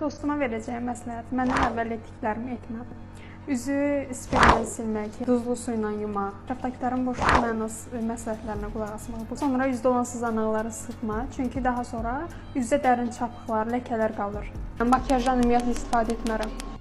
Dostuma verəcəyim məsləhət, məndən əvvəl etdiklərimi etmə. Üzü spirlə silmək, duzlu su ilə yumaq, ətrafdakıların boş məsləhətlərinə qulaq asmaq. Sonra üzdə olan sızanaqları sıxma, çünki daha sonra üzdə dərin çapıqlar, ləkələr qalır. Makiyajdan ümumiyyətlə istifadə etmərəm.